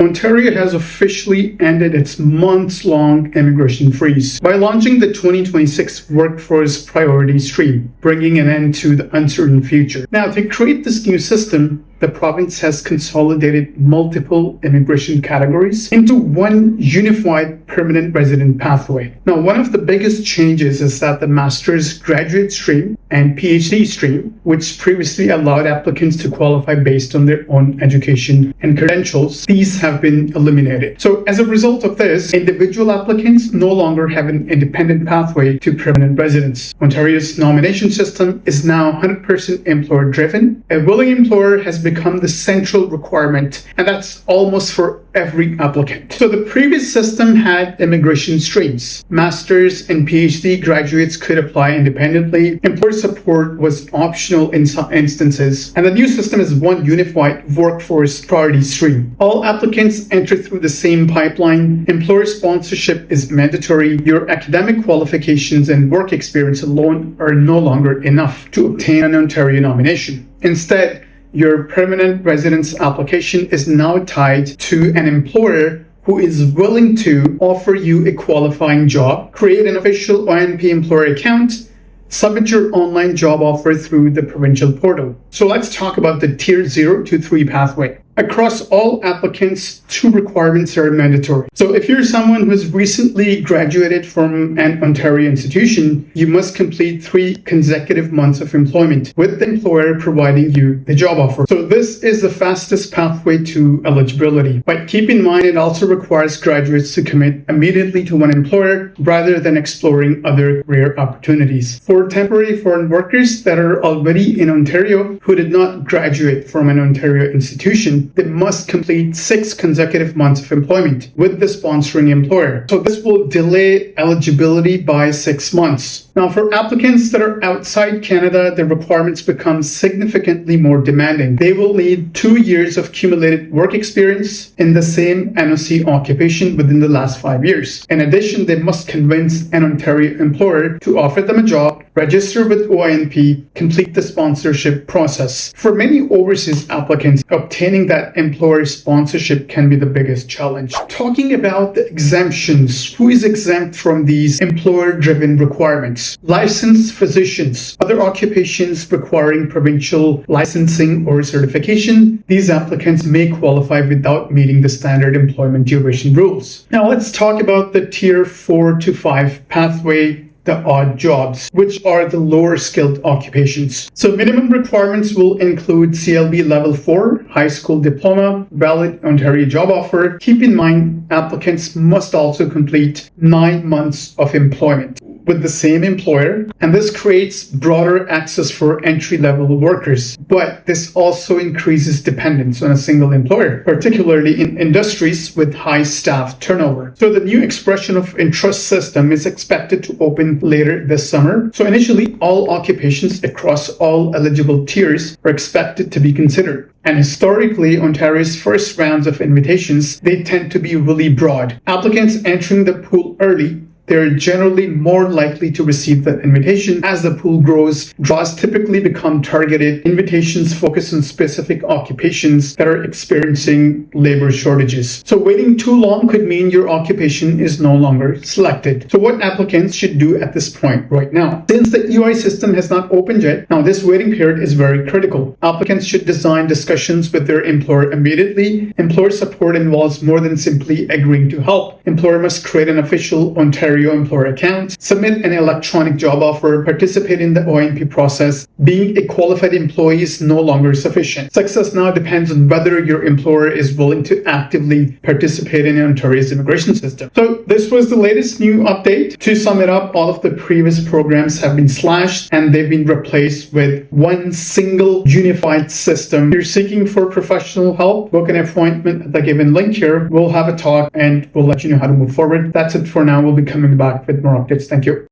Ontario has officially ended its months-long immigration freeze by launching the 2026 Workforce Priority Stream, bringing an end to the uncertain future. Now, to create this new system, the province has consolidated multiple immigration categories into one unified permanent resident pathway. Now, one of the biggest changes is that the master's graduate stream and PhD stream, which previously allowed applicants to qualify based on their own education and credentials, these have been eliminated. So as a result of this, individual applicants no longer have an independent pathway to permanent residence. Ontario's nomination system is now 100% employer-driven. A willing employer has become the central requirement, and that's almost for every applicant. So the previous system had immigration streams. Masters and PhD graduates could apply independently. Employer support was optional in some instances. And the new system is one unified workforce priority stream. All applicants enter through the same pipeline. Employer sponsorship is mandatory. Your academic qualifications and work experience alone are no longer enough to obtain an Ontario nomination. Instead, your permanent residence application is now tied to an employer who is willing to offer you a qualifying job, create an official OINP employer account, submit your online job offer through the provincial portal. So let's talk about the Tier 0 to 3 pathway. Across all applicants, 2 requirements are mandatory. So if you're someone who has recently graduated from an Ontario institution, you must complete 3 consecutive months of employment, with the employer providing you the job offer. So this is the fastest pathway to eligibility. But keep in mind, it also requires graduates to commit immediately to one employer rather than exploring other career opportunities. For temporary foreign workers that are already in Ontario who did not graduate from an Ontario institution, they must complete 6 consecutive months of employment with the sponsoring employer. So this will delay eligibility by 6 months. Now, for applicants that are outside Canada, the requirements become significantly more demanding. They will need 2 years of cumulated work experience in the same NOC occupation within the last 5 years. In addition, they must convince an Ontario employer to offer them a job, register with OINP, complete the sponsorship process. For many overseas applicants, obtaining that employer sponsorship can be the biggest challenge. Talking about the exemptions, who is exempt from these employer-driven requirements? Licensed physicians, other occupations requiring provincial licensing or certification. These applicants may qualify without meeting the standard employment duration rules. Now let's talk about the Tier 4 to 5 pathway, the odd jobs, which are the lower skilled occupations. So minimum requirements will include CLB level 4, high school diploma, valid Ontario job offer. Keep in mind, applicants must also complete 9 months of employment with the same employer, and this creates broader access for entry-level workers. But this also increases dependence on a single employer, particularly in industries with high staff turnover. So the new expression of interest system is expected to open later this summer. So initially, all occupations across all eligible tiers are expected to be considered. And historically, Ontario's first rounds of invitations, they tend to be really broad. Applicants entering the pool early, they're generally more likely to receive the invitation. As the pool grows, draws typically become targeted. Invitations focus on specific occupations that are experiencing labor shortages. So waiting too long could mean your occupation is no longer selected. So what applicants should do at this point right now? Since the EY system has not opened yet, now this waiting period is very critical. Applicants should design discussions with their employer immediately. Employer support involves more than simply agreeing to help. Employer must create an official Ontario employer account, submit an electronic job offer, participate in the OINP process. Being a qualified employee is no longer sufficient. Success now depends on whether your employer is willing to actively participate in Ontario's immigration system. So this was the latest new update. To sum it up, all of the previous programs have been slashed and they've been replaced with one single unified system. If you're seeking for professional help, book an appointment at the given link here. We'll have a talk and we'll let you know how to move forward. That's it for now. We'll be coming back with more updates. Thank you.